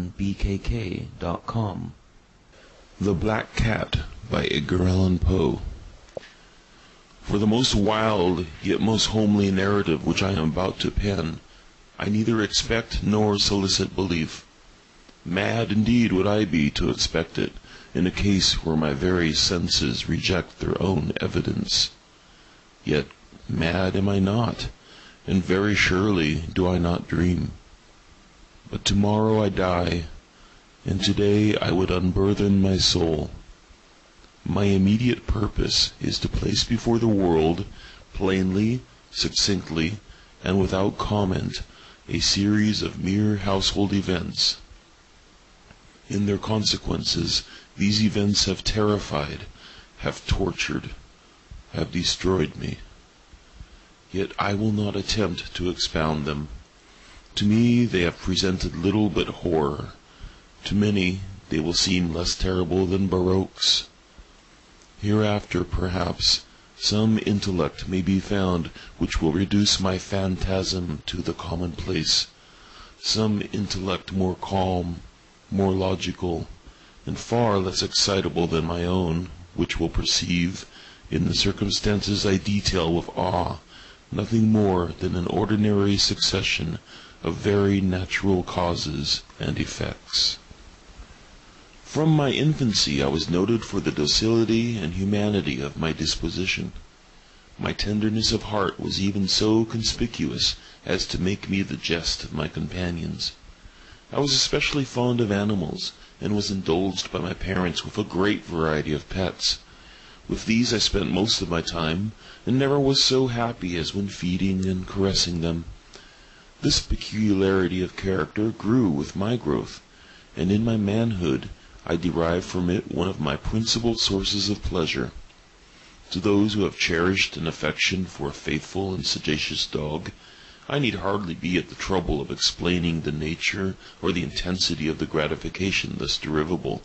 unbkk.com. The Black Cat by Edgar Allan Poe. For the most wild, yet most homely narrative which I am about to pen, I neither expect nor solicit belief. Mad indeed would I be to expect it, in a case where my very senses reject their own evidence. Yet mad am I not, and very surely do I not dream. But tomorrow I die, and today I would unburthen my soul. My immediate purpose is to place before the world, plainly, succinctly, and without comment, a series of mere household events. In their consequences, these events have terrified, have tortured, have destroyed me. Yet I will not attempt to expound them. To me they have presented little but horror. To many they will seem less terrible than baroques. Hereafter, perhaps, some intellect may be found which will reduce my phantasm to the commonplace, some intellect more calm, more logical, and far less excitable than my own, which will perceive, in the circumstances I detail with awe, nothing more than an ordinary succession of very natural causes and effects. From my infancy I was noted for the docility and humanity of my disposition. My tenderness of heart was even so conspicuous as to make me the jest of my companions. I was especially fond of animals, and was indulged by my parents with a great variety of pets. With these I spent most of my time, and never was so happy as when feeding and caressing them. This peculiarity of character grew with my growth, and in my manhood I derived from it one of my principal sources of pleasure. To those who have cherished an affection for a faithful and sagacious dog, I need hardly be at the trouble of explaining the nature or the intensity of the gratification thus derivable.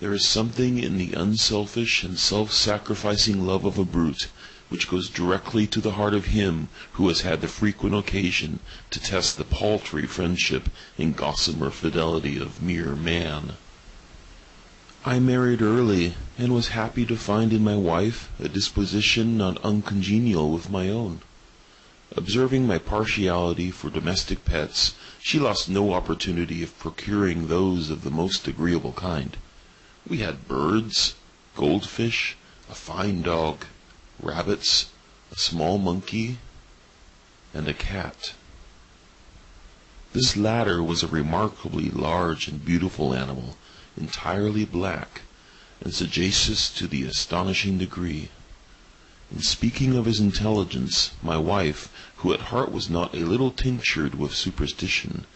There is something in the unselfish and self-sacrificing love of a brute which goes directly to the heart of him who has had the frequent occasion to test the paltry friendship and gossamer fidelity of mere man. I married early, and was happy to find in my wife a disposition not uncongenial with my own. Observing my partiality for domestic pets, she lost no opportunity of procuring those of the most agreeable kind. We had birds, goldfish, a fine dog, rabbits, a small monkey, and a cat. This latter was a remarkably large and beautiful animal, entirely black, and sagacious to the astonishing degree. In speaking of his intelligence, my wife, who at heart was not a little tinctured with superstition,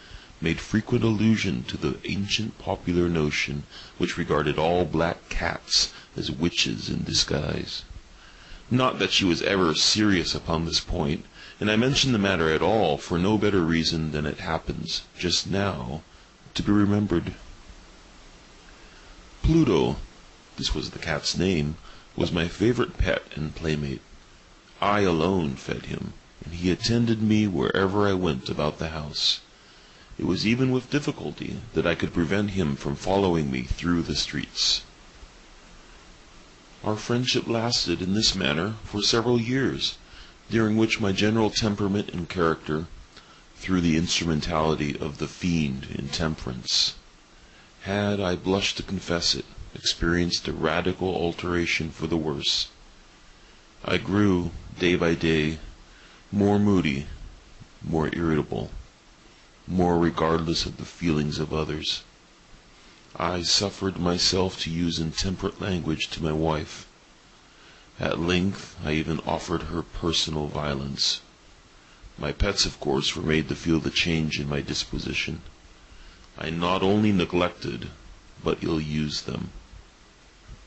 made frequent allusion to the ancient popular notion which regarded all black cats as witches in disguise. Not that she was ever serious upon this point, and I mention the matter at all for no better reason than it happens, just now, to be remembered. Pluto, this was the cat's name, was my favorite pet and playmate. I alone fed him, and he attended me wherever I went about the house. It was even with difficulty that I could prevent him from following me through the streets. Our friendship lasted in this manner for several years, during which my general temperament and character, through the instrumentality of the fiend intemperance, had, I blush to confess it, experienced a radical alteration for the worse. I grew, day by day, more moody, more irritable, more regardless of the feelings of others. I suffered myself to use intemperate language to my wife. At length I even offered her personal violence. My pets, of course, were made to feel the change in my disposition. I not only neglected, but ill-used them.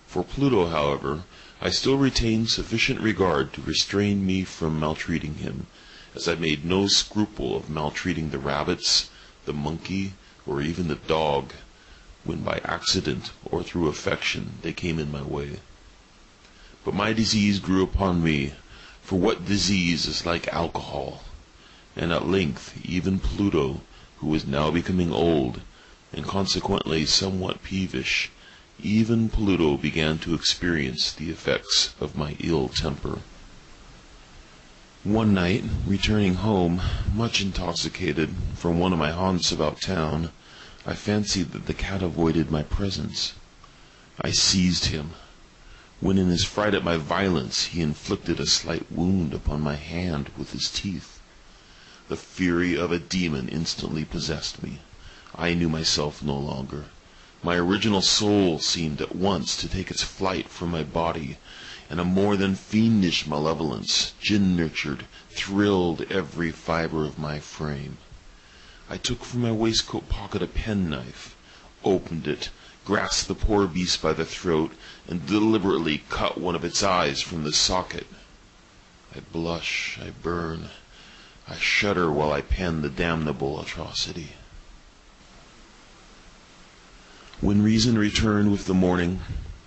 For Pluto, however, I still retained sufficient regard to restrain me from maltreating him, as I made no scruple of maltreating the rabbits, the monkey, or even the dog, when by accident or through affection they came in my way. But my disease grew upon me, for what disease is like alcohol? And at length even Pluto, who was now becoming old, and consequently somewhat peevish. Even Pluto began to experience the effects of my ill temper. One night, returning home, much intoxicated, from one of my haunts about town, I fancied that the cat avoided my presence. I seized him, when in his fright at my violence he inflicted a slight wound upon my hand with his teeth. The fury of a demon instantly possessed me. I knew myself no longer. My original soul seemed at once to take its flight from my body, and a more than fiendish malevolence, gin-nurtured, thrilled every fibre of my frame. I took from my waistcoat pocket a penknife, opened it, grasped the poor beast by the throat, and deliberately cut one of its eyes from the socket. I blush, I burn, I shudder while I pen the damnable atrocity. When reason returned with the morning,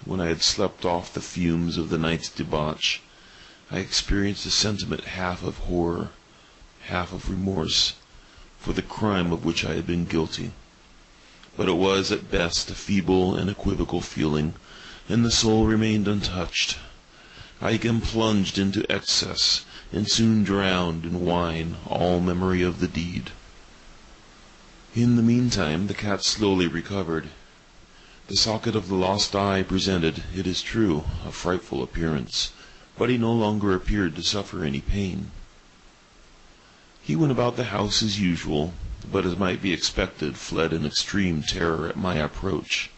when I had slept off the fumes of the night's debauch, I experienced a sentiment half of horror, half of remorse, for the crime of which I had been guilty. But it was at best a feeble and equivocal feeling, and the soul remained untouched. I again plunged into excess, and soon drowned in wine all memory of the deed. In the meantime the cat slowly recovered. The socket of the lost eye presented, it is true, a frightful appearance, but he no longer appeared to suffer any pain. He went about the house as usual, but as might be expected, fled in extreme terror at my approach.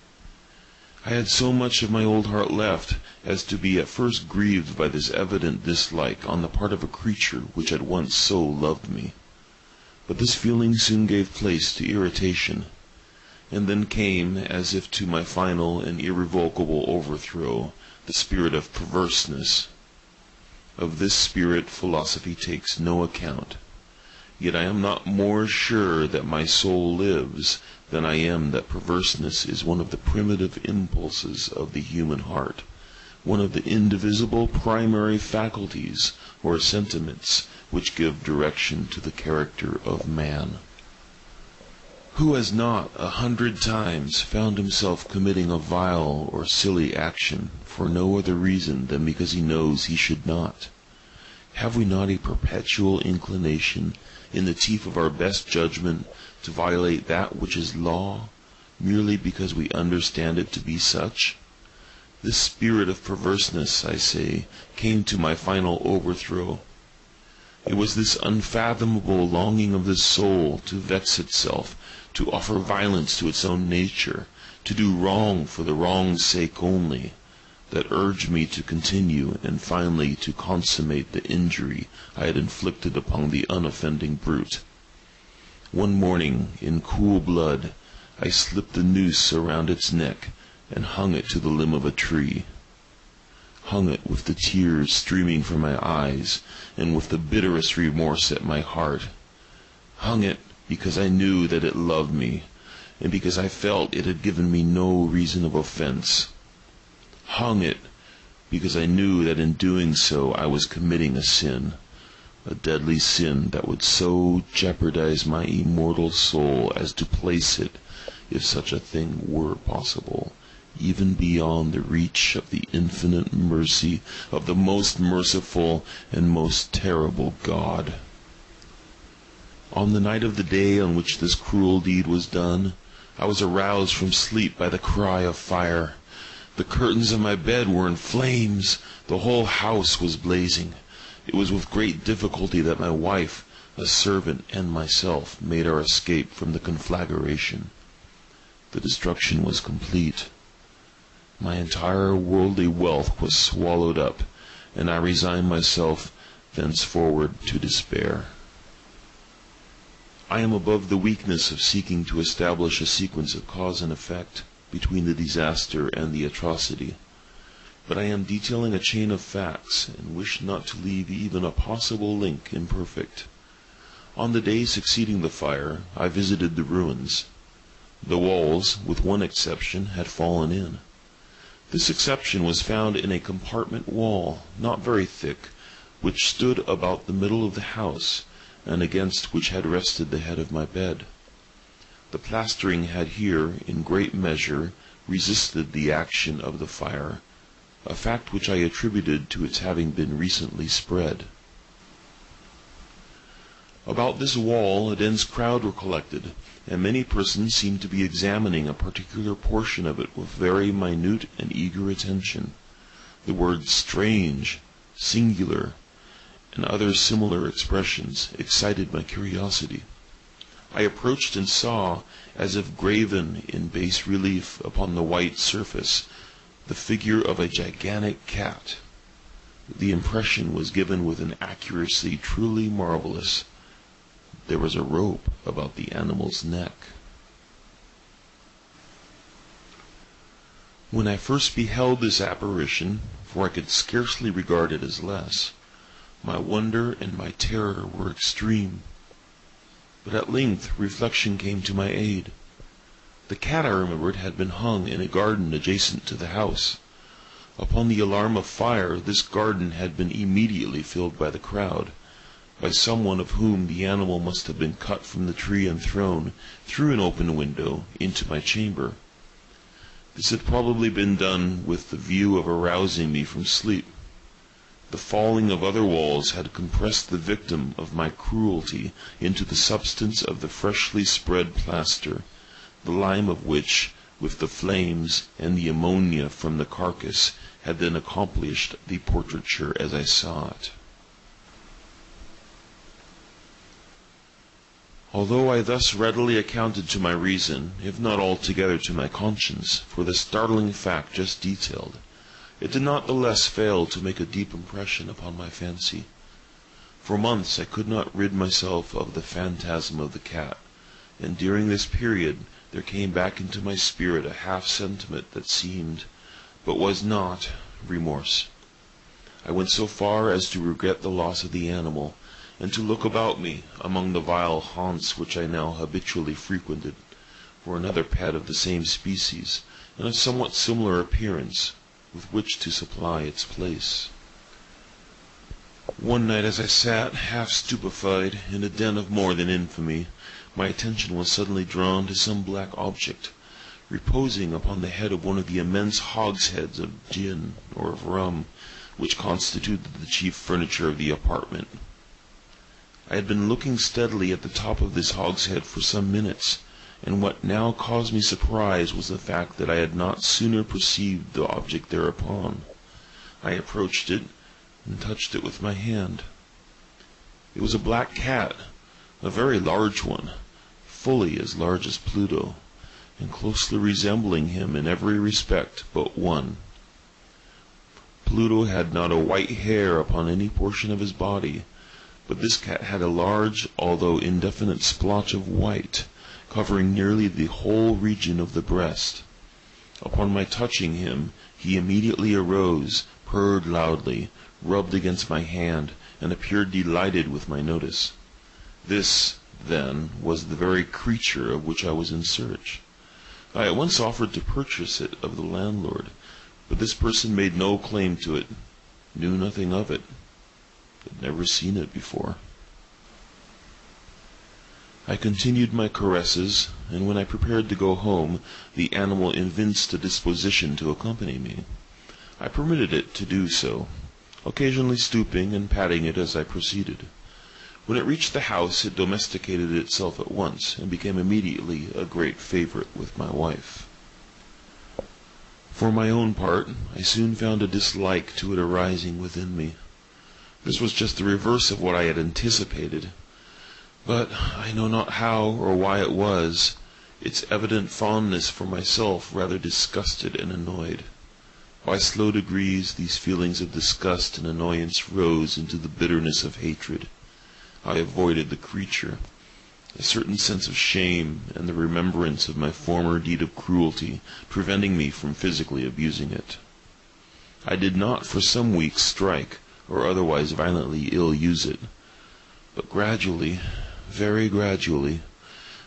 I had so much of my old heart left as to be at first grieved by this evident dislike on the part of a creature which had once so loved me. But this feeling soon gave place to irritation, and then came, as if to my final and irrevocable overthrow, the spirit of perverseness. Of this spirit philosophy takes no account. Yet I am not more sure that my soul lives than I am that perverseness is one of the primitive impulses of the human heart, one of the indivisible primary faculties or sentiments which give direction to the character of man. Who has not 100 times found himself committing a vile or silly action for no other reason than because he knows he should not? Have we not a perpetual inclination, in the teeth of our best judgment, to violate that which is law, merely because we understand it to be such? This spirit of perverseness, I say, came to my final overthrow. It was this unfathomable longing of the soul to vex itself, to offer violence to its own nature, to do wrong for the wrong's sake only, that urged me to continue and finally to consummate the injury I had inflicted upon the unoffending brute. One morning, in cool blood, I slipped the noose around its neck and hung it to the limb of a tree. Hung it with the tears streaming from my eyes and with the bitterest remorse at my heart. Hung it because I knew that it loved me, and because I felt it had given me no reason of offense. Hung it because I knew that in doing so I was committing a sin, a deadly sin that would so jeopardize my immortal soul as to place it, if such a thing were possible, even beyond the reach of the infinite mercy of the most merciful and most terrible God. On the night of the day on which this cruel deed was done, I was aroused from sleep by the cry of fire. The curtains of my bed were in flames. The whole house was blazing. It was with great difficulty that my wife, a servant, and myself made our escape from the conflagration. The destruction was complete. My entire worldly wealth was swallowed up, and I resigned myself thenceforward to despair. I am above the weakness of seeking to establish a sequence of cause and effect between the disaster and the atrocity, but I am detailing a chain of facts, and wish not to leave even a possible link imperfect. On the day succeeding the fire, I visited the ruins. The walls, with one exception, had fallen in. This exception was found in a compartment wall, not very thick, which stood about the middle of the house, and against which had rested the head of my bed. The plastering had here, in great measure, resisted the action of the fire, a fact which I attributed to its having been recently spread. About this wall a dense crowd were collected, and many persons seemed to be examining a particular portion of it with very minute and eager attention. The words strange, singular, and other similar expressions excited my curiosity. I approached and saw, as if graven in bas relief upon the white surface, the figure of a gigantic cat. The impression was given with an accuracy truly marvelous. There was a rope about the animal's neck. When I first beheld this apparition, for I could scarcely regard it as less, my wonder and my terror were extreme. But at length reflection came to my aid. The cat, I remembered, had been hung in a garden adjacent to the house. Upon the alarm of fire, this garden had been immediately filled by the crowd, by someone of whom the animal must have been cut from the tree and thrown, through an open window, into my chamber. This had probably been done with the view of arousing me from sleep. The falling of other walls had compressed the victim of my cruelty into the substance of the freshly spread plaster, the lime of which, with the flames and the ammonia from the carcass, had then accomplished the portraiture as I saw it. Although I thus readily accounted to my reason, if not altogether to my conscience, for the startling fact just detailed, it did not the less fail to make a deep impression upon my fancy. For months I could not rid myself of the phantasm of the cat, and during this period there came back into my spirit a half-sentiment that seemed, but was not, remorse. I went so far as to regret the loss of the animal, and to look about me, among the vile haunts which I now habitually frequented, for another pet of the same species, and of somewhat similar appearance, with which to supply its place. One night as I sat, half stupefied, in a den of more than infamy, my attention was suddenly drawn to some black object, reposing upon the head of one of the immense hogsheads of gin or of rum, which constituted the chief furniture of the apartment. I had been looking steadily at the top of this hogshead for some minutes, and what now caused me surprise was the fact that I had not sooner perceived the object thereupon. I approached it, and touched it with my hand. It was a black cat, a very large one, fully as large as Pluto, and closely resembling him in every respect but one. Pluto had not a white hair upon any portion of his body, but this cat had a large, although indefinite splotch of white, covering nearly the whole region of the breast. Upon my touching him, he immediately arose, purred loudly, rubbed against my hand, and appeared delighted with my notice. This, then, was the very creature of which I was in search. I at once offered to purchase it of the landlord, but this person made no claim to it, knew nothing of it, had never seen it before. I continued my caresses, and when I prepared to go home, the animal evinced a disposition to accompany me. I permitted it to do so, occasionally stooping and patting it as I proceeded. When it reached the house, it domesticated itself at once, and became immediately a great favorite with my wife. For my own part, I soon found a dislike to it arising within me. This was just the reverse of what I had anticipated, but I know not how or why it was, its evident fondness for myself rather disgusted and annoyed. By slow degrees these feelings of disgust and annoyance rose into the bitterness of hatred. I avoided the creature, a certain sense of shame and the remembrance of my former deed of cruelty preventing me from physically abusing it. I did not for some weeks strike or otherwise violently ill-use it, but gradually, very gradually,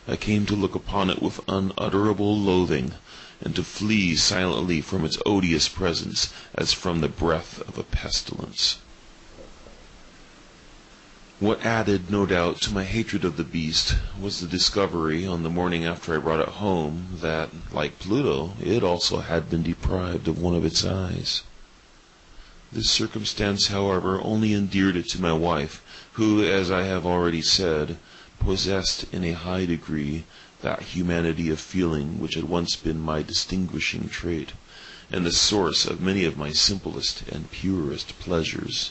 I came to look upon it with unutterable loathing, and to flee silently from its odious presence as from the breath of a pestilence. What added, no doubt, to my hatred of the beast was the discovery, on the morning after I brought it home, that, like Pluto, it also had been deprived of one of its eyes. This circumstance, however, only endeared it to my wife, who, as I have already said, possessed in a high degree that humanity of feeling which had once been my distinguishing trait, and the source of many of my simplest and purest pleasures.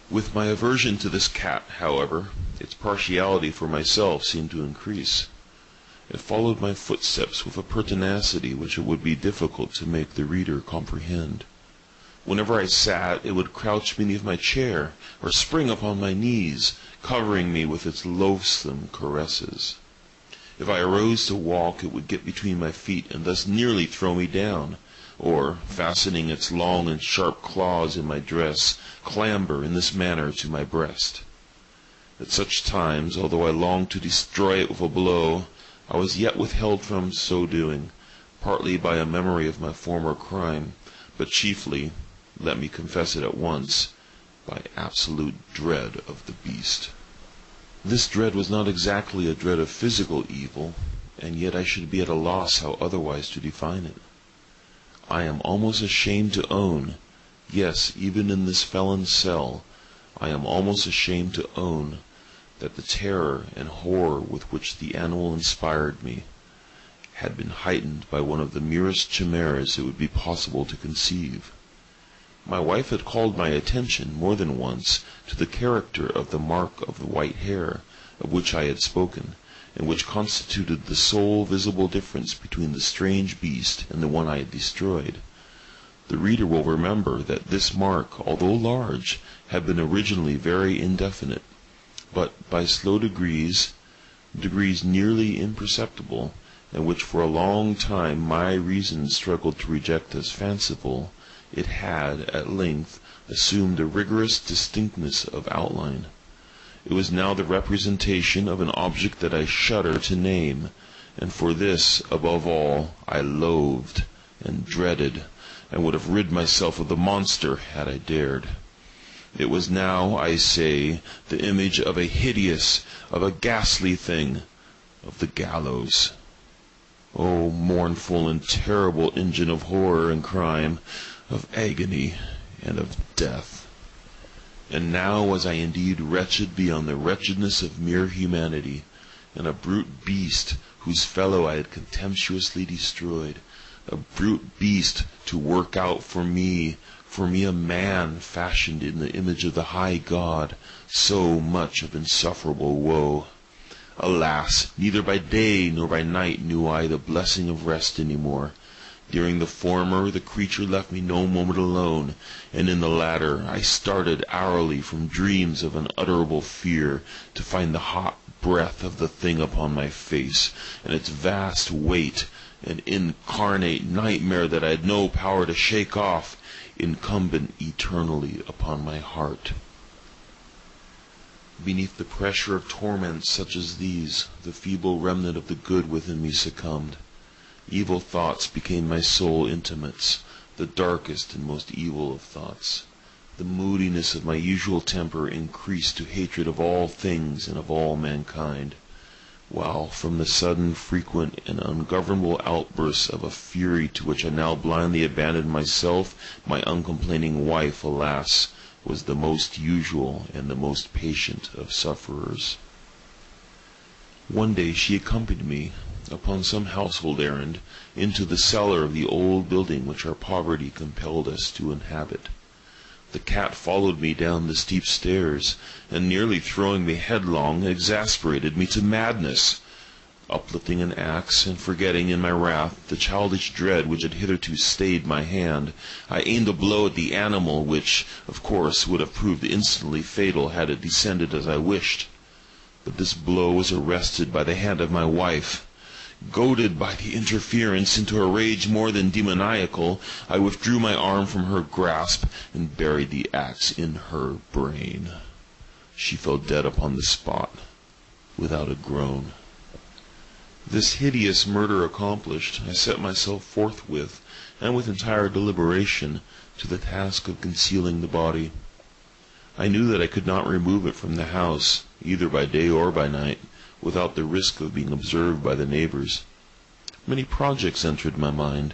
With my aversion to this cat, however, its partiality for myself seemed to increase. It followed my footsteps with a pertinacity which it would be difficult to make the reader comprehend. Whenever I sat, it would crouch beneath my chair, or spring upon my knees, covering me with its loathsome caresses. If I arose to walk, it would get between my feet, and thus nearly throw me down, or, fastening its long and sharp claws in my dress, clamber in this manner to my breast. At such times, although I longed to destroy it with a blow, I was yet withheld from so doing, partly by a memory of my former crime, but chiefly, let me confess it at once, by absolute dread of the beast. This dread was not exactly a dread of physical evil, and yet I should be at a loss how otherwise to define it. I am almost ashamed to own, yes, even in this felon's cell, I am almost ashamed to own, that the terror and horror with which the animal inspired me had been heightened by one of the merest chimeras it would be possible to conceive. My wife had called my attention more than once to the character of the mark of the white hair of which I had spoken, and which constituted the sole visible difference between the strange beast and the one I had destroyed. The reader will remember that this mark, although large, had been originally very indefinite, but by slow degrees nearly imperceptible, and which for a long time my reason struggled to reject as fanciful, it had, at length, assumed a rigorous distinctness of outline. It was now the representation of an object that I shudder to name, and for this, above all, I loathed and dreaded, and would have rid myself of the monster had I dared. It was now, I say, the image of a hideous, of a ghastly thing, of the gallows. O mournful and terrible engine of horror and crime, of agony and of death! And now was I indeed wretched beyond the wretchedness of mere humanity, and a brute beast whose fellow I had contemptuously destroyed, a brute beast to work out for me a man fashioned in the image of the high God, so much of insufferable woe. Alas, neither by day nor by night knew I the blessing of rest any more. During the former the creature left me no moment alone, and in the latter I started hourly from dreams of unutterable fear, to find the hot breath of the thing upon my face, and its vast weight, an incarnate nightmare that I had no power to shake off, incumbent eternally upon my heart. Beneath the pressure of torments such as these, the feeble remnant of the good within me succumbed. Evil thoughts became my sole intimates, the darkest and most evil of thoughts. The moodiness of my usual temper increased to hatred of all things and of all mankind, while from the sudden, frequent, and ungovernable outbursts of a fury to which I now blindly abandoned myself, my uncomplaining wife, alas, was the most usual and the most patient of sufferers. One day she accompanied me, upon some household errand, into the cellar of the old building which our poverty compelled us to inhabit. The cat followed me down the steep stairs, and nearly throwing me headlong, exasperated me to madness. Uplifting an axe, and forgetting in my wrath the childish dread which had hitherto stayed my hand, I aimed a blow at the animal, which, of course, would have proved instantly fatal had it descended as I wished. But this blow was arrested by the hand of my wife. Goaded by the interference into a rage more than demoniacal, I withdrew my arm from her grasp and buried the axe in her brain. She fell dead upon the spot, without a groan. This hideous murder accomplished, I set myself forthwith, and with entire deliberation, to the task of concealing the body. I knew that I could not remove it from the house, either by day or by night, without the risk of being observed by the neighbors. Many projects entered my mind.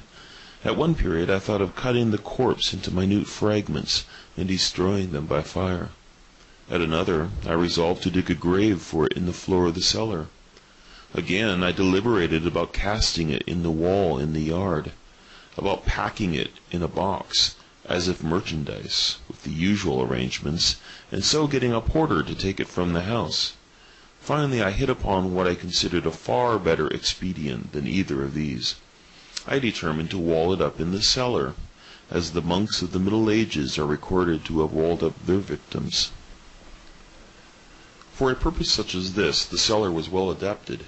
At one period I thought of cutting the corpse into minute fragments and destroying them by fire. At another, I resolved to dig a grave for it in the floor of the cellar. Again, I deliberated about casting it in the wall in the yard, about packing it in a box, as if merchandise, with the usual arrangements, and so getting a porter to take it from the house. Finally, I hit upon what I considered a far better expedient than either of these. I determined to wall it up in the cellar, as the monks of the Middle Ages are recorded to have walled up their victims. For a purpose such as this, the cellar was well adapted.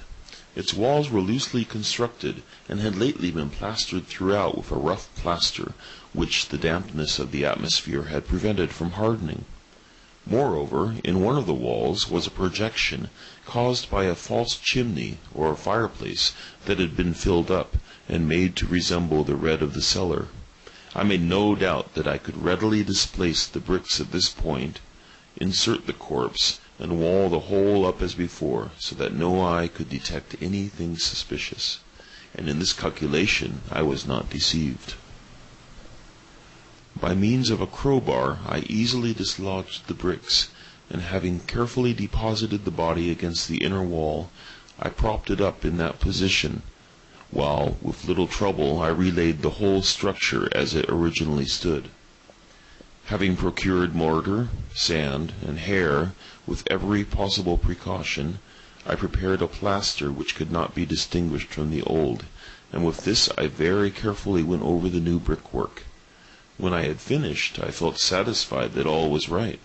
Its walls were loosely constructed, and had lately been plastered throughout with a rough plaster, which the dampness of the atmosphere had prevented from hardening. Moreover, in one of the walls was a projection caused by a false chimney or fireplace that had been filled up, and made to resemble the red of the cellar. I made no doubt that I could readily displace the bricks at this point, insert the corpse, and wall the whole up as before, so that no eye could detect anything suspicious. And in this calculation I was not deceived. By means of a crowbar I easily dislodged the bricks, and having carefully deposited the body against the inner wall, I propped it up in that position, while with little trouble I relaid the whole structure as it originally stood. Having procured mortar, sand, and hair with every possible precaution, I prepared a plaster which could not be distinguished from the old, and with this I very carefully went over the new brickwork. When I had finished, I felt satisfied that all was right.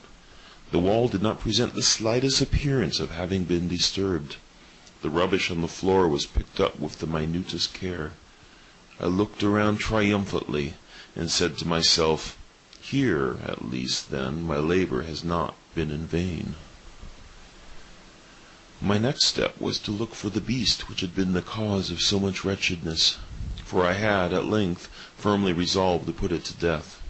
The wall did not present the slightest appearance of having been disturbed. The rubbish on the floor was picked up with the minutest care. I looked around triumphantly, and said to myself, "Here, at least, then, my labor has not been in vain." My next step was to look for the beast which had been the cause of so much wretchedness, for I had, at length, firmly resolved to put it to death.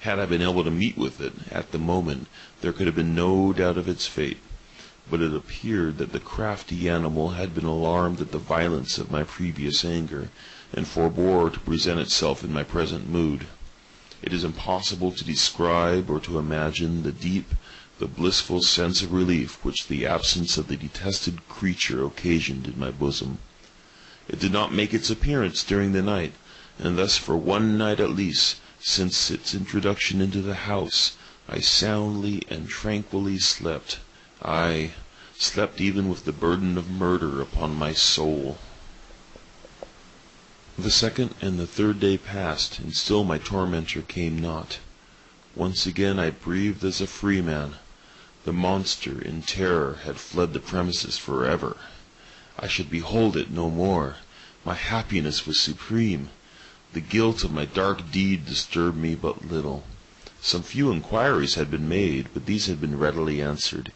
Had I been able to meet with it at the moment, there could have been no doubt of its fate, but it appeared that the crafty animal had been alarmed at the violence of my previous anger, and forbore to present itself in my present mood. It is impossible to describe or to imagine the deep, the blissful sense of relief which the absence of the detested creature occasioned in my bosom. It did not make its appearance during the night, and thus for one night at least, since its introduction into the house, I soundly and tranquilly slept. I slept even with the burden of murder upon my soul. The second and the third day passed, and still my tormentor came not. Once again I breathed as a free man. The monster, in terror, had fled the premises forever. I should behold it no more. My happiness was supreme. The guilt of my dark deed disturbed me but little. Some few inquiries had been made, but these had been readily answered.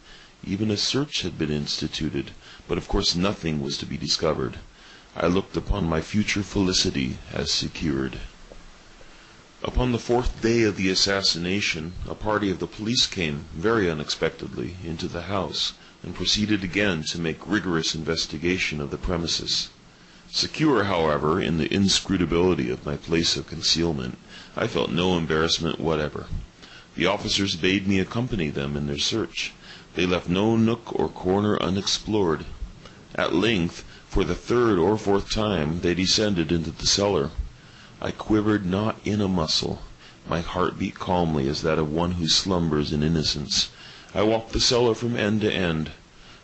Even a search had been instituted, but of course nothing was to be discovered. I looked upon my future felicity as secured. Upon the fourth day of the assassination, a party of the police came, very unexpectedly, into the house, and proceeded again to make rigorous investigation of the premises. Secure, however, in the inscrutability of my place of concealment, I felt no embarrassment whatever. The officers bade me accompany them in their search. They left no nook or corner unexplored. At length, for the third or fourth time, they descended into the cellar. I quivered not in a muscle. My heart beat calmly as that of one who slumbers in innocence. I walked the cellar from end to end.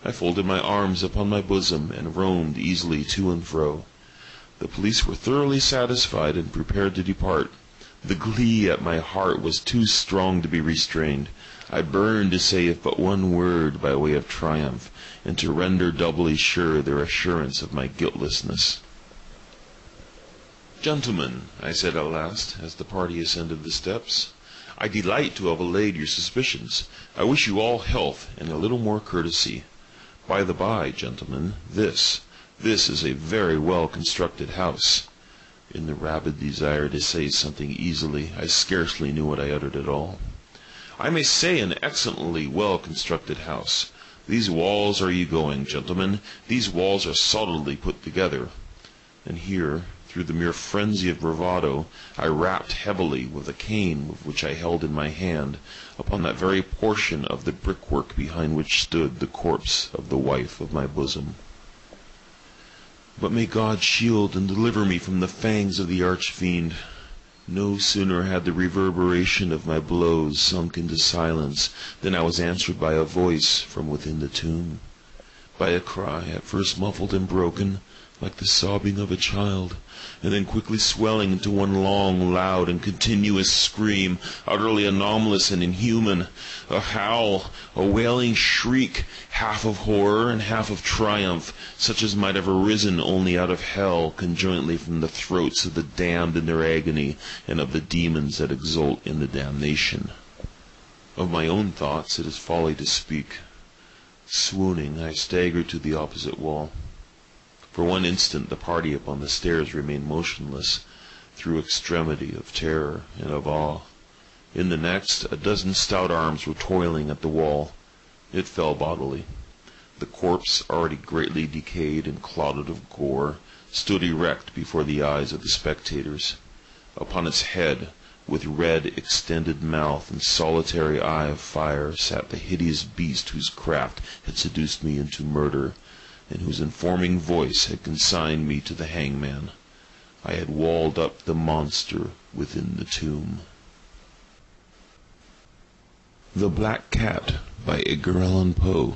I folded my arms upon my bosom, and roamed easily to and fro. The police were thoroughly satisfied and prepared to depart. The glee at my heart was too strong to be restrained. I burned to say if but one word by way of triumph, and to render doubly sure their assurance of my guiltlessness. "Gentlemen," I said at last, as the party ascended the steps, "I delight to have allayed your suspicions. I wish you all health and a little more courtesy. By the by, gentlemen, this is a very well-constructed house." In the rabid desire to say something easily, I scarcely knew what I uttered at all. I may say an excellently well-constructed house. These walls are ye-going, gentlemen, these walls are solidly put together. And here, through the mere frenzy of bravado, I rapped heavily with a cane which I held in my hand upon that very portion of the brickwork behind which stood the corpse of the wife of my bosom. But may God shield and deliver me from the fangs of the arch-fiend! No sooner had the reverberation of my blows sunk into silence than I was answered by a voice from within the tomb, by a cry at first muffled and broken, like the sobbing of a child, and then quickly swelling into one long, loud, and continuous scream, utterly anomalous and inhuman, a howl, a wailing shriek, half of horror and half of triumph, such as might have arisen only out of hell, conjointly from the throats of the damned in their agony, and of the demons that exult in the damnation. Of my own thoughts it is folly to speak. Swooning, I staggered to the opposite wall. For one instant the party upon the stairs remained motionless, through extremity of terror and of awe. In the next, a dozen stout arms were toiling at the wall. It fell bodily. The corpse, already greatly decayed and clotted of gore, stood erect before the eyes of the spectators. Upon its head, with red extended mouth and solitary eye of fire, sat the hideous beast whose craft had seduced me into murder, and whose informing voice had consigned me to the hangman. I had walled up the monster within the tomb. The Black Cat by Edgar Allan Poe.